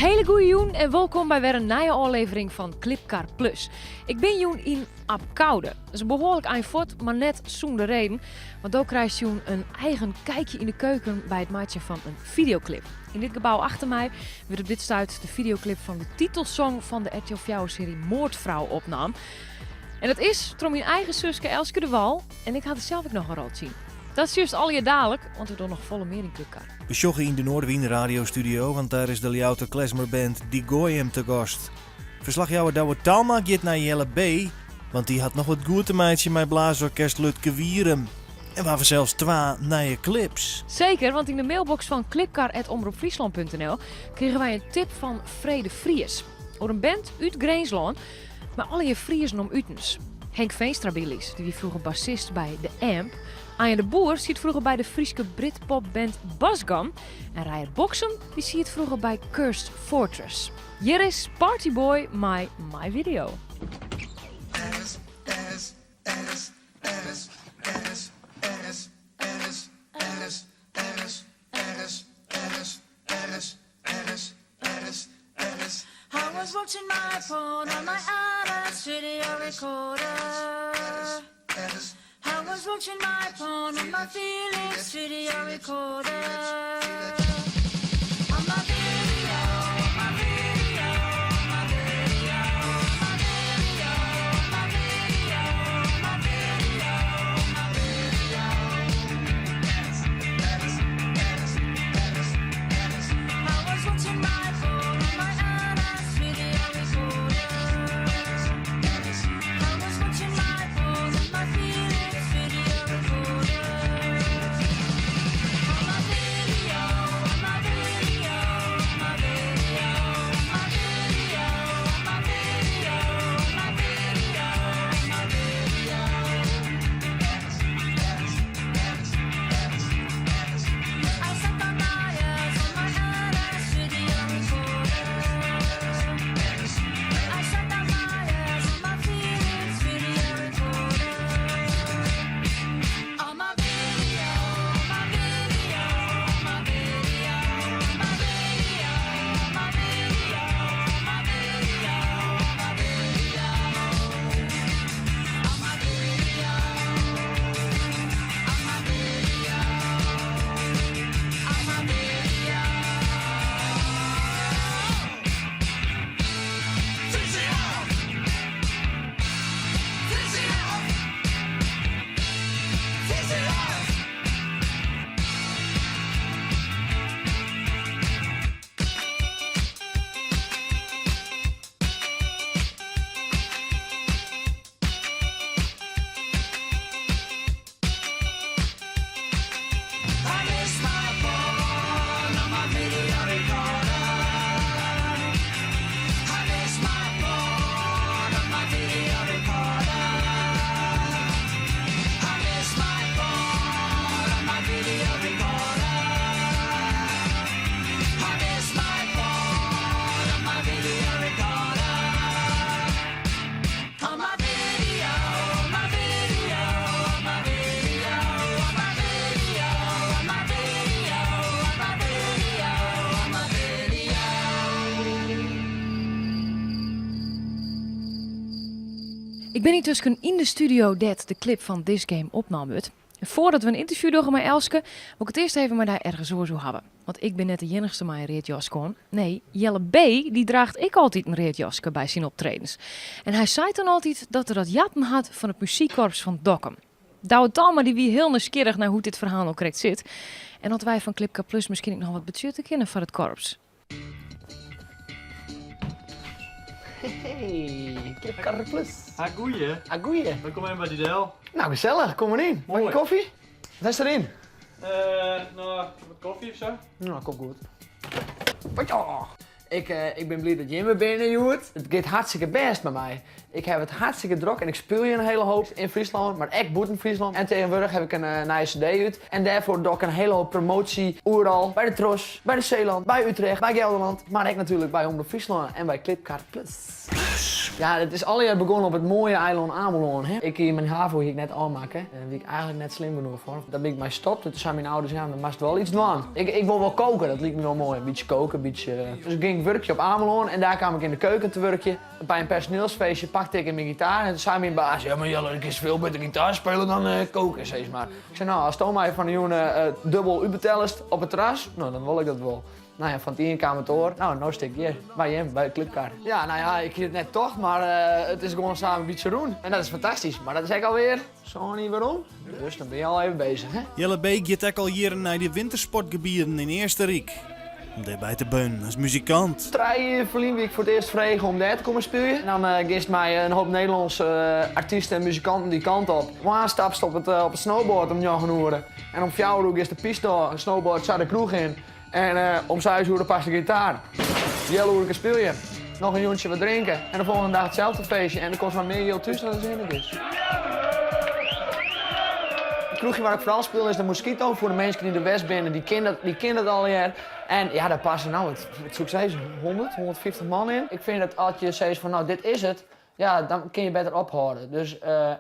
hele goeie joen en welkom bij weer een nieuwe aflevering van Clipcar Plus. Ik ben joen in Apkoude. Dat is een behoorlijk eindvoort, maar net zonder reden. Want ook krijgt joen een eigen kijkje in de keuken bij het maken van een videoclip. In dit gebouw achter mij werd op dit stuit de videoclip van de titelsong van de RTL 4-serie Moordvrouw opnam. En dat is door mijn eigen zuske Elske de Wal en ik had het zelf ook nog een rol zien. Dat is juist al je dadelijk, want we doen nog volle meer in Clipcar. We sjoggen in de Noordwien radiostudio, want daar is de Ljouwte klezmerband Die Goyim te gast. Verslagjouwer Douwe Talma gaat naar Jelle B, want die had nog wat goed te meidje met blaasorkest Lutke Wierum. En waar we zelfs 2 nieuwe clips. Zeker, want in de mailbox van clipcar@omroepfriesland.nl kregen wij een tip van Vrede Fries. Over een band uit Greensland, maar alle je Friesen om Utens. Henk Veenstrabilis, die vroeger bassist bij The Amp. Anja de Boer ziet vroeger bij de Frieske Britpopband Basgam. En Rijer Boxen die ziet vroeger bij Cursed Fortress. Hier is Partyboy My Video. I was watching my phone on my iPad video recorder. I was watching my phone on my feelings video recorder. On my video, my video, my video, my video, my video, my video, my video. I was watching my phone on my iPad video recorder. I was watching my phone on my feelings video recorder. On my video, my video, my video, my video, my video, my video, my video. I set my wires on my iPad video recorder. I set my wires on my feelings video recorder. On my video, my video, my video, my video, my video, my video, my video. On my video, on my video, on my video. Fix it up! Fix it up! Fix it up! I miss my phone on my video recorder. I miss my phone on my video recorder. I miss my phone on my video recorder. I miss my phone on my video recorder. On my video, my video, my video, my video, my video, my video, my video. Ik ben intussen in de studio dat de clip van This Game opnam wordt. En voordat we een interview doen met Elske, wil ik het eerst even met haar ergens zo hebben. Want ik ben net de enigste met een reetjaske. Nee, Jelle B. die draagt ik altijd een reetjaske bij zijn optredens. En hij zei dan altijd dat er dat jatten had van het muziekkorps van Dokkum. Douwe Talma die wie heel nieuwsgierig naar hoe dit verhaal nou correct zit. En dat wij van Clipcar Plus misschien ook nog wat budget te kennen van het korps. Hey, Clipcar Plus. Goeie. Ah, goeie. Dan kom je bij die deel. Nou, gezellig. Kom maar in. Mag je Mooi. koffie? Wat is erin? Nou, wat koffie of zo? Nou, komt goed. Ja. Ik ben blij dat je me binnen joet. Het gaat hartstikke best met mij. Ik heb het hartstikke druk en ik speel je een hele hoop in Friesland, maar echt boet in Friesland. En tegenwoordig heb ik een nieuwe cd uit. En daarvoor doe ik een hele hoop promotie. Overal, bij de Tros, bij de Zeeland, bij Utrecht, bij Gelderland. Maar ik natuurlijk bij Omroep Friesland en bij Clipcar Plus. Ja, het is allereerst begonnen op het mooie eiland Ameland. Hè. Ik hier mijn HAVO hier net aanmaken. Daar ben ik eigenlijk net slim genoeg voor. Daar ben ik mij gestopt. Toen zijn mijn ouders, ja, dan moest wel iets doen. Ik wil wel koken, dat liep me wel mooi. Een beetje koken, een beetje... Dus ik ging werkje op Ameland en daar kwam ik in de keuken te werken. Bij een personeelsfeestje pakte ik mijn gitaar en toen zei mijn baas... Ja, maar Jelle, ik is veel beter gitaar spelen dan koken, steeds maar. Ik zei, nou, als Tom mij van de jongen dubbel ubetellest op het terras, nou, dan wil ik dat wel. Nou ja, van het ene kamer door. Nou stik hier, bij hem, bij de Clipcar. Ja, nou ja, ik zie het net toch, maar het is gewoon samen een beetje doen. En dat is fantastisch. Maar dat is ik alweer, zo niet waarom. Dus dan ben je al even bezig, hè. Jelle B. gaat ook al jaren naar die wintersportgebieden in Eerste-Rijk. Om daarbij te beunen als muzikant. 3 verlien ik voor het eerst vregen om daar te komen spelen. En dan gist mij een hoop Nederlandse artiesten en muzikanten die kant op. Waar stapst op het snowboard om jou genoemd. En om 4 uur is de piste, een snowboard, zat de kroeg in. En om 6 uur past de gitaar. Jelle uur speel je. Nog een jontje wat drinken. En de volgende dag hetzelfde feestje. En dan kost maar meer heel thuis dan het zinnig is. Het kroegje waar ik vooral speel is de Mosquito. Voor de mensen die de West binnen, die kennen het al hier. En ja, daar passen nou, het zoek steeds 100, 150 man in. Ik vind dat als je zegt van nou, dit is het. Ja, dan kun je beter ophouden. Dus,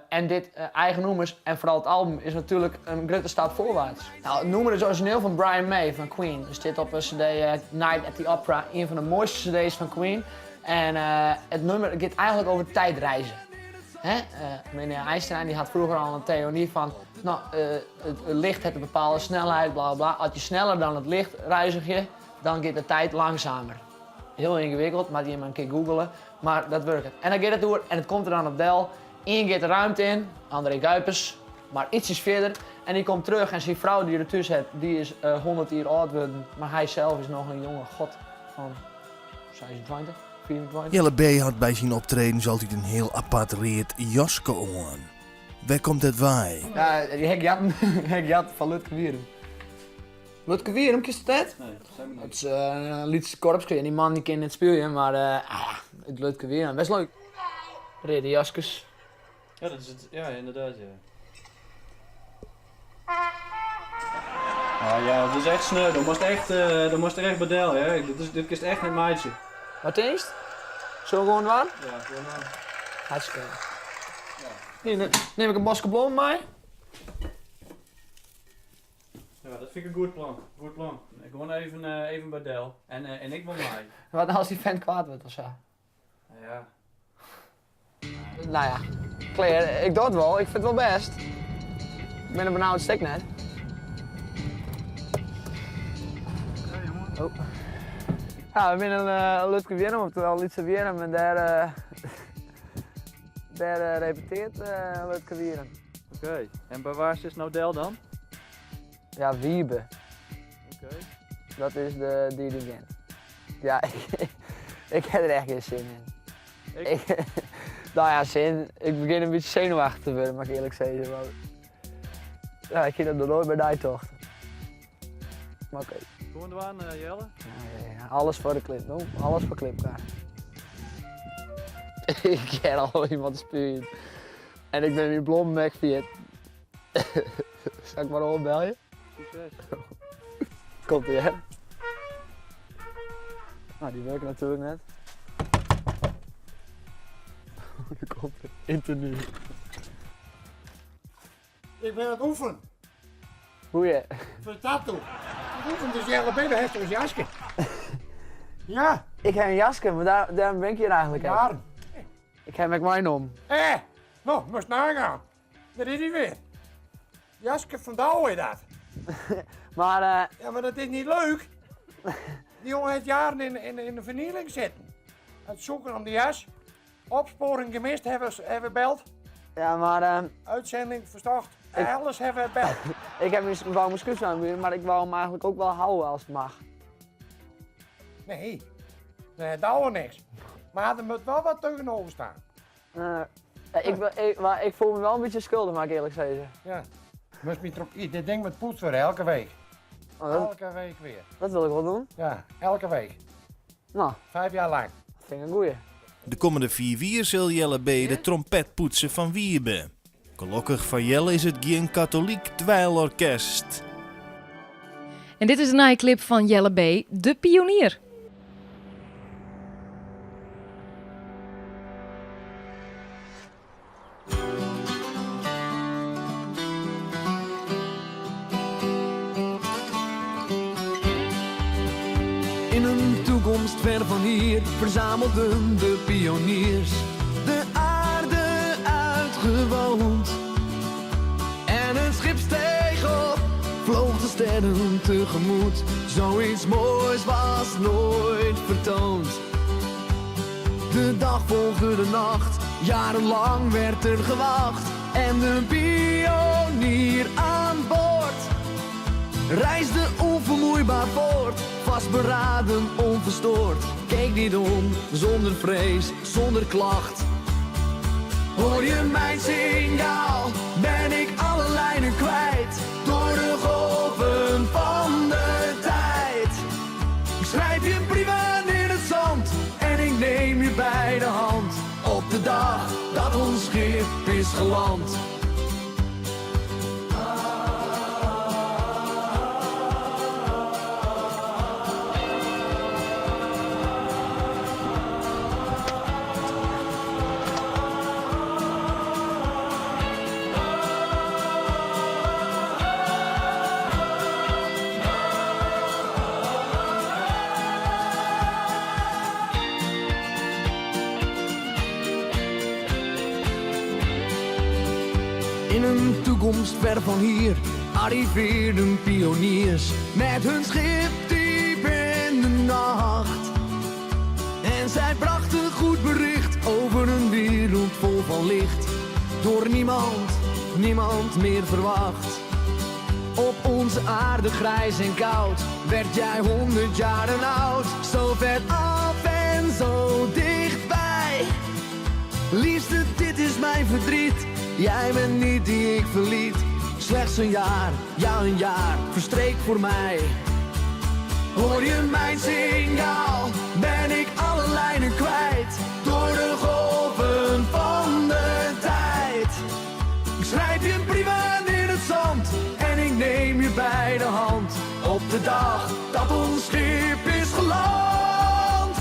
en dit eigen nummers en vooral het album is natuurlijk een grote stap voorwaarts. Nou, het nummer is origineel van Brian May van Queen. Dus dit op een cd Night at the Opera, een van de mooiste cd's van Queen. En het nummer gaat eigenlijk over tijdreizen. Meneer Einstein die had vroeger al een theorie van, nou, het licht heeft een bepaalde snelheid, bla bla. Als je sneller dan het licht reizig je, dan gaat de tijd langzamer. Heel ingewikkeld, maar die maar een keer googelen. Maar dat werkt. En dan gaat het door en het komt er dan op Del. Eén gaat de ruimte in, André Kuipers, maar ietsjes verder. En die komt terug en zijn vrouw die er tussen zit, die is 100 jaar oud worden. Maar hij zelf is nog een jonge god van 26, 24. Jelle B. had bij zijn optredens altijd een heel apart reet jaske aan. Waar komt het wij? Ja, die hek jat van Lutke Wierum. Lutke Wierum, kist het dat? Nee, dat zijn we Het niet. is een Lietse korpsje en die man die kent het spelen, maar het Lutke Wierum, best leuk. Reden jaskes. Ja, dat is het. Ja, inderdaad, ja. Ja, dat is echt sneu. Dan moest er echt bedel, hè. Dit is echt een maatje. Wat is het? Zo gewoon waar? Ja, gewoon Hartstikke. Hier, neem ik een bosje bloem mee. Ja, dat vind ik een goed plan. Goed plan. Gewoon even bij Del. En ik wil mij. Wat als die vent kwaad wordt of zo? Ja. Nou ja, Claire, ik doe het wel. Ik vind het wel best. Ik ben een benauwd stek net. Oh. Ja, we zijn een Lutke Wierum, oftewel Lietse Wierum, en daar repeteert Lutke Wierum. Oké. En bij waar is nou Del dan? Ja, Wiebe. Oké. Dat is de dirigent. Ja, ik heb er echt geen zin in. Nou ja, zin. Ik begin een beetje zenuwachtig te worden, mag ik eerlijk zeggen. Maar... Ja, ik ging dat nooit bij die tocht. Maar oké. Gewoon doen, Jelle. Ja, alles voor de clip, no? Alles voor Clipcar. Ik ken al iemand spelen. En ik ben nu blond McFiat. Zal ik maar opbellen? Succes. Komt ie, hè? Nou, die werken natuurlijk net. Er komt er. Internu. Ik ben aan het oefenen. Hoe je? Voor de tattoo. Ik oefen dus Jelle B. heeft er een jasje. Ja, Ik heb een jasje, maar daarom ben ik hier eigenlijk. Hè. jaren. Ik heb mijn om. Nou, moest nagaan. Daar is hij weer. Jasje van Douwe is dat. Maar Ja, maar dat is niet leuk. Die jongen heeft jaren in de vernieling zitten. Het zoeken om de jas. Opsporing gemist, hebben beld. ja, maar Uitzending verstopt. Alles hebben we beld. ik heb wou mijn scooters aanbieden, maar ik wou hem eigenlijk ook wel houden als het mag. Nee, Douwe niks. Maar er moet wel wat tegenover staan. Ik voel me wel een beetje schuldig, mag ik eerlijk zeggen. Ja. Moest me erop. Dit ding met poets voor elke week. Oh, dat, Elke week weer. dat wil ik wel doen. Ja, elke week. Nou, 5 jaar lang. dat vind ik een goeie. De komende 4 jaar zal Jelle B. de trompet poetsen van Wiebe. Gelukkig voor Jelle is het geen katholiek dweilorkest. En dit is een nieuwe clip van Jelle B., de pionier. toekomst ver van hier verzamelden de pioniers de aarde uitgewoond. En een schip steeg op, vloog de sterren tegemoet. Zoiets moois was nooit vertoond. De dag volgde de nacht, jarenlang werd er gewacht. En de pionier aan boord reisde onvermoeibaar voort. Vastberaden, onverstoord, keek niet om, zonder vrees, zonder klacht. Hoor je mijn signaal, ben ik alle lijnen kwijt. Door de golven van de tijd. Ik schrijf je brieven in het zand en ik neem je bij de hand. Op de dag dat ons schip is geland. In een toekomst ver van hier arriveerden pioniers met hun schip diep in de nacht. En zij brachten goed bericht over een wereld vol van licht. Door niemand meer verwacht. Op onze aarde grijs en koud werd jij 100 jaren oud. Zo ver af en zo dichtbij. Liefste, dit is mijn verdriet. Jij bent niet die ik verliet. Slechts een jaar, ja een jaar, verstreek voor mij. Hoor je mijn signaal, ben ik alle lijnen kwijt. Door de golven van de tijd. Ik schrijf je brieven in het zand en ik neem je bij de hand. Op de dag dat ons schip is geland.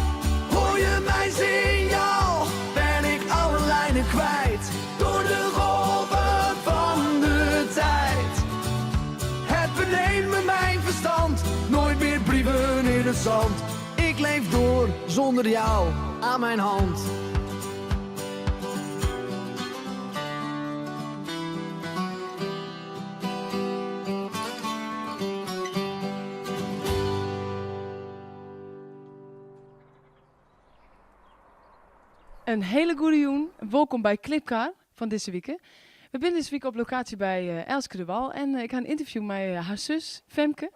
Hoor je mijn signaal, ben ik alle lijnen kwijt. Door de golven van de tijd. Het beneemt me mijn verstand, nooit meer brieven in het zand. Ik leef door zonder jou aan mijn hand. Een hele goede joen. Welkom bij Clipcar van deze week. We zijn deze week op locatie bij Elske de Wal en ik ga een interview met haar zus Femke.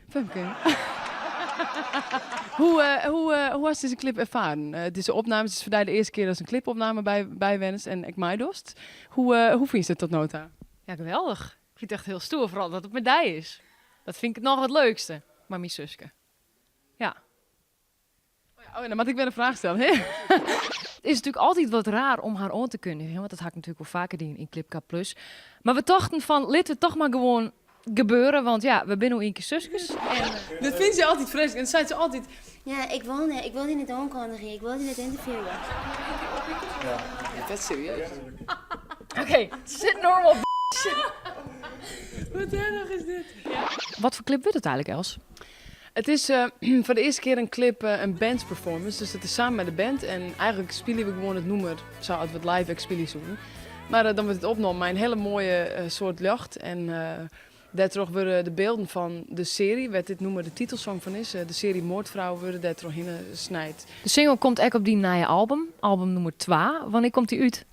Femke. Hoe was deze clip ervaren? Deze opnames is voor de eerste keer dat een clipopname bij Wennis en ik mij dost. Hoe vind je het tot nota? Ja, geweldig. Ik vind het echt heel stoer, vooral dat het medaille is. Dat vind ik nog het leukste. Maar mijn zuske. Ja. Oh, dan moet ik weer een vraag stellen. Hè? Het is natuurlijk altijd wat raar om haar aan te kunnen. Want dat had ik natuurlijk wel vaker doen in Clipcar Plus. Maar we dachten van, laten we het toch maar gewoon gebeuren. Want ja, we zijn nu een keer zusjes. Dat vindt ze altijd vreselijk. En dan zei ze altijd... Ja, ik wilde niet aankondigen. Ik wilde niet interviewen. Ja, dat is serieus. Oké, zit normaal. Wat erg is dit? Ja. Wat voor clip wordt het eigenlijk, Els? Het is voor de eerste keer een clip, een bandperformance. Dus het is samen met de band. En eigenlijk spelen we gewoon het nummer zoals we het live spelen zoeken. Maar dan wordt het opgenomen met een hele mooie soort lucht. En daardoor worden de beelden van de serie, wat dit nummer de titelsong van is, de serie Moordvrouw, worden daardoor gesnijd. De single komt echt op die nieuwe album nummer 2. Wanneer komt die uit?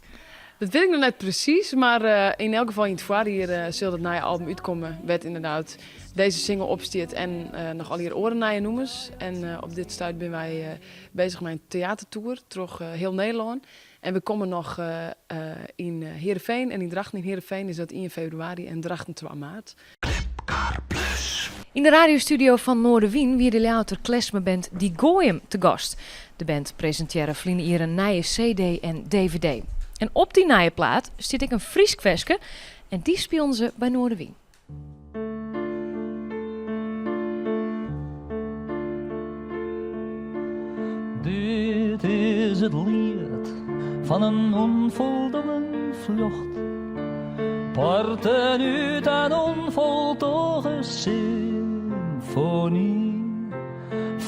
Dat weet ik nog net precies, maar in elk geval in het voorjaar zal het nieuwe album uitkomen. Werd inderdaad deze single opsteert en nog al hier oren naar je noemers. En op dit stuit zijn wij bezig met een theatertour door heel Nederland. En we komen nog in Heerenveen en in Drachten. In Heerenveen is dat 1 februari en Drachten 2 maart. Clipcar Plus. In de radiostudio van Noorderwien wie de louter klezmerband Die Gooien te gast. De band presenteerde vliegen hier een nieuwe CD en DVD. En op die nieuwe plaat zit ik een Fries kwesje en die speelden ze bij Noorderwien. Dit is het lied van een onvoldongen vlucht. Parten uit een onvoltooide symfonie.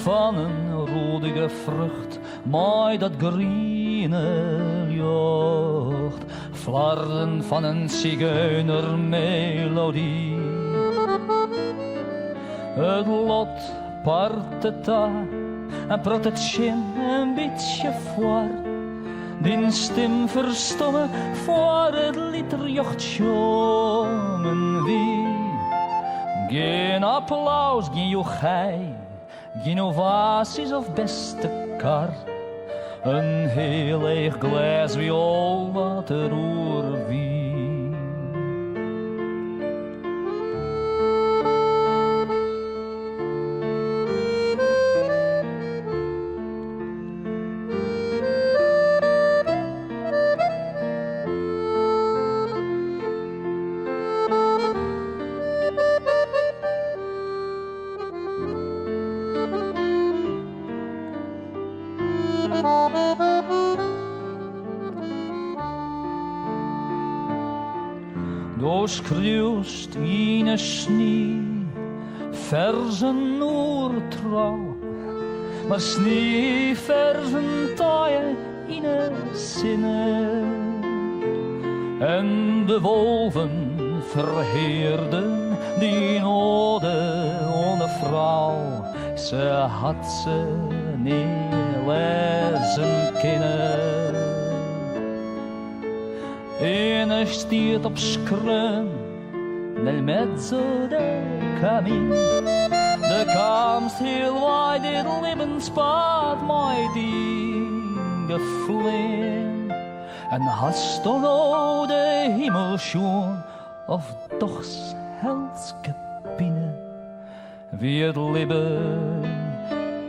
van een rodige vrucht, mooi dat groene jocht, flarden van een zigeunermelodie. Het lot part daar en prot het schim een beetje voor. Die stem verstomme voor het liederjocht jongen wie. Geen applaus, geen jochij, geen ovaties of beste kar. Een heel leeg glas viool wat er roer wie. Du schreeuwst in een snie, verzen oertrouw, maar snie verzen taaien in een zinnen. En de wolven verheerden die ode ohne vrouw, ze had ze niet lezen kennen. En stiert op skrum, nel mezzo del camin. De kamst heel weit dit lebenspad, mooi die geflehen. En hast du nou de Himmel schon, of doch helske binnen. Wie het Leben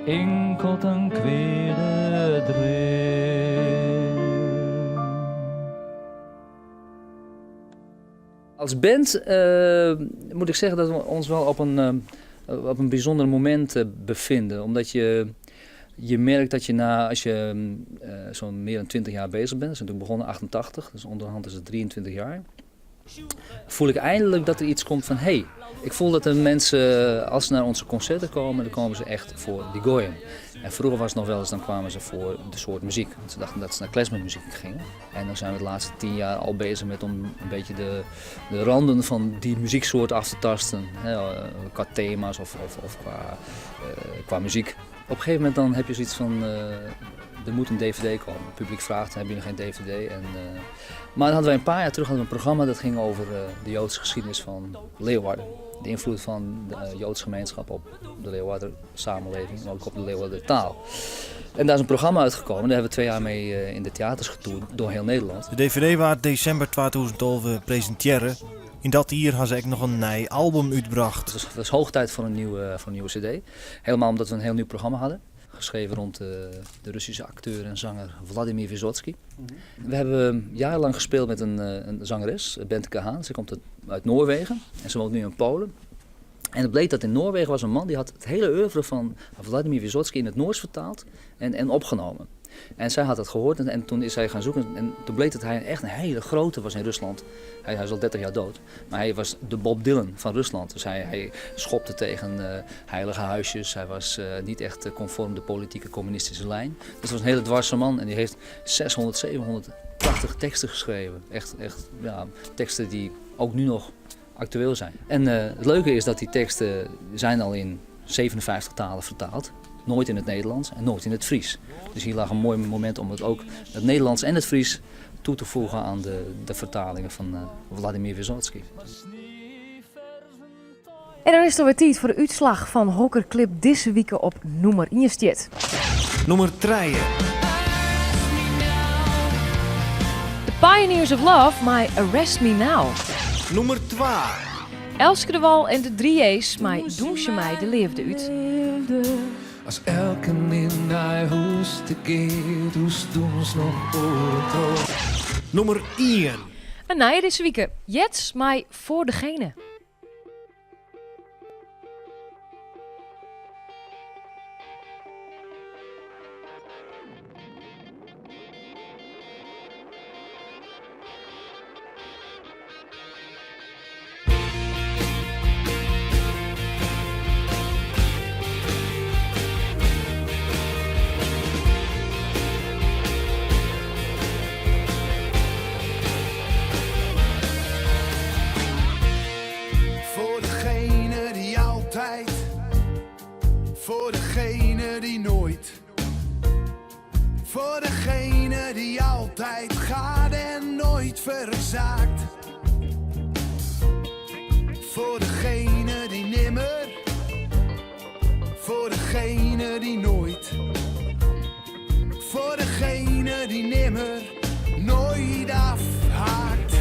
enkelt een kwede dreef. Als band moet ik zeggen dat we ons wel op een bijzonder moment bevinden. Omdat je merkt dat als je zo'n meer dan 20 jaar bezig bent, we zijn toen begonnen 88, dus onderhand is het 23 jaar. Voel ik eindelijk dat er iets komt van, hey, ik voel dat de mensen, als ze naar onze concerten komen, dan komen ze echt voor Die Goyim. En vroeger was het nog wel eens, dan kwamen ze voor de soort muziek. Want ze dachten dat ze naar klezmermuziek gingen. En dan zijn we de laatste 10 jaar al bezig met om een beetje de randen van die muzieksoort af te tasten. Qua thema's of qua muziek. Op een gegeven moment dan heb je zoiets van, er moet een dvd komen. Het publiek vraagt, hebben jullie geen dvd? Maar dan hadden wij een paar jaar terug een programma dat ging over de Joodse geschiedenis van Leeuwarden. De invloed van de Joodse gemeenschap op de Leeuwarder samenleving en ook op de Leeuwarder taal. En daar is een programma uitgekomen, daar hebben we 2 jaar mee in de theaters getoerd door heel Nederland. De DVD werd december 2012 presenteren. In dat jaar had ze ook nog een nieuw album uitgebracht. Het was hoog tijd voor een nieuwe cd. Helemaal omdat we een heel nieuw programma hadden. Geschreven rond de Russische acteur en zanger Vladimir Vysotsky. We hebben jarenlang gespeeld met een zangeres, Bente Haan. Ze komt uit Noorwegen en ze woont nu in Polen. En het bleek dat in Noorwegen was een man die had het hele oeuvre van Vladimir Vysotsky in het Noors vertaald en opgenomen. En zij had dat gehoord en toen is zij gaan zoeken en toen bleek dat hij echt een hele grote was in Rusland. Hij is al 30 jaar dood, maar hij was de Bob Dylan van Rusland. Dus hij schopte tegen heilige huisjes, hij was niet echt conform de politieke communistische lijn. Dus het was een hele dwarse man en die heeft 600, 700 prachtige teksten geschreven. Echt teksten die ook nu nog actueel zijn. En het leuke is dat die teksten zijn al in 57 talen vertaald. Nooit in het Nederlands en nooit in het Fries. Dus hier lag een mooi moment om het Nederlands en het Fries toe te voegen aan de vertalingen van Vladimir Vysotsky. En dan is er weer tijd voor de uitslag van Hokerclip deze week op nummer 1 stiet. Nummer 3. The Pioneers of Love, my Arrest Me Now. Nummer 2. Elske de Wal en de 3J's, my Doen ze mij de leefde uit. Als elke in naar huis te geht, hoe doen nog ooit. Nummer 1. En na je deze week, Jets, my Voor degene. Voor degene die nooit. Voor degene die altijd gaat en nooit verzaakt. Voor degene die nimmer. Voor degene die nooit. Voor degene die nimmer, nooit afhaakt.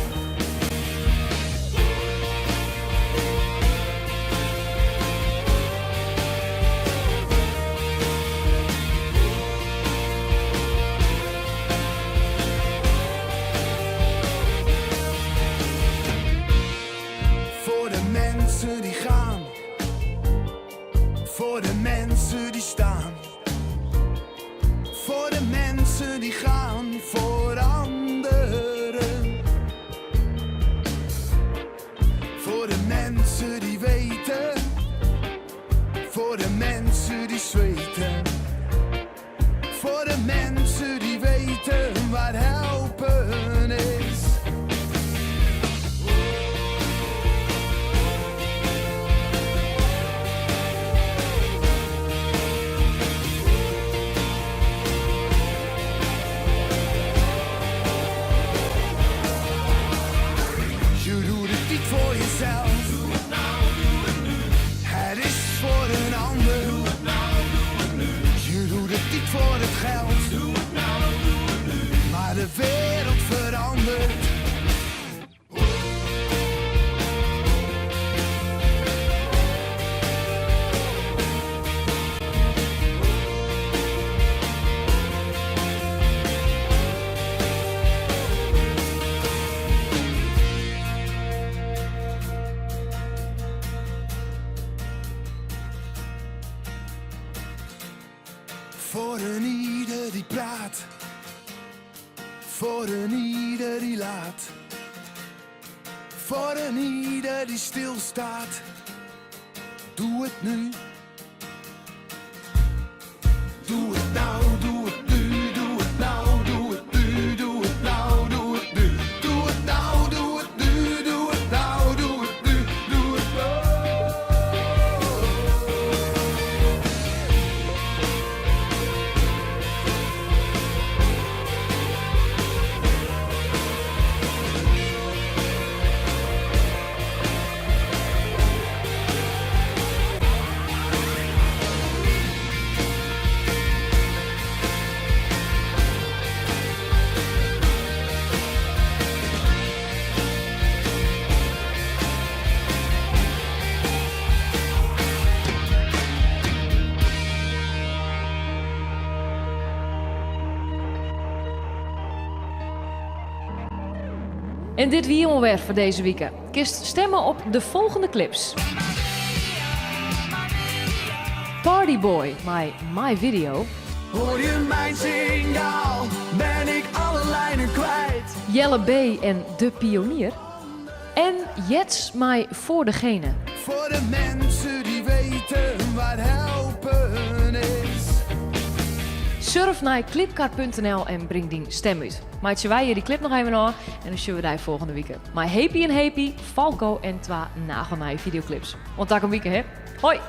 Voor de mensen die gaan. Voor de mensen die staan. Voor de mensen die gaan voor anderen. Voor de mensen die weten. Voor de mensen die zweten. Voor de mensen die weten wat helpen is. Voor jezelf. Doe het nou, doe het nu. Het is voor een ander. Doe het nou, doe het nu. Je doet het niet voor het geld. Doe het nou, doe het nu. Maar de wereld verandert. Voor een ieder die praat. Voor een ieder die laat. Voor een ieder die stilstaat. Doe het nu. Doe het nou, doe het nu. Doe het nou, doe het nu. Doe het nou, doe het nu. Doe het nou, doe het nu. Doe het nou, doe het nu. Doe het nou. En dit wie onwer voor deze week. Kist stemmen op de volgende clips. Partyboy, my video. Hoor je mijn signaal? Ben ik alle lijnen kwijt? Jelle B en De Pionier. En Jets mij voor degene. Voor de mensen die weten wat helpen is. Surf naar clipkar.nl en breng die stem uit. Maatje wij hier die clip nog even aan en dan zien we die volgende week. Maar happy en happy, Falco en 2 nagelnaaie videoclips. Want daar een week hè. Hoi!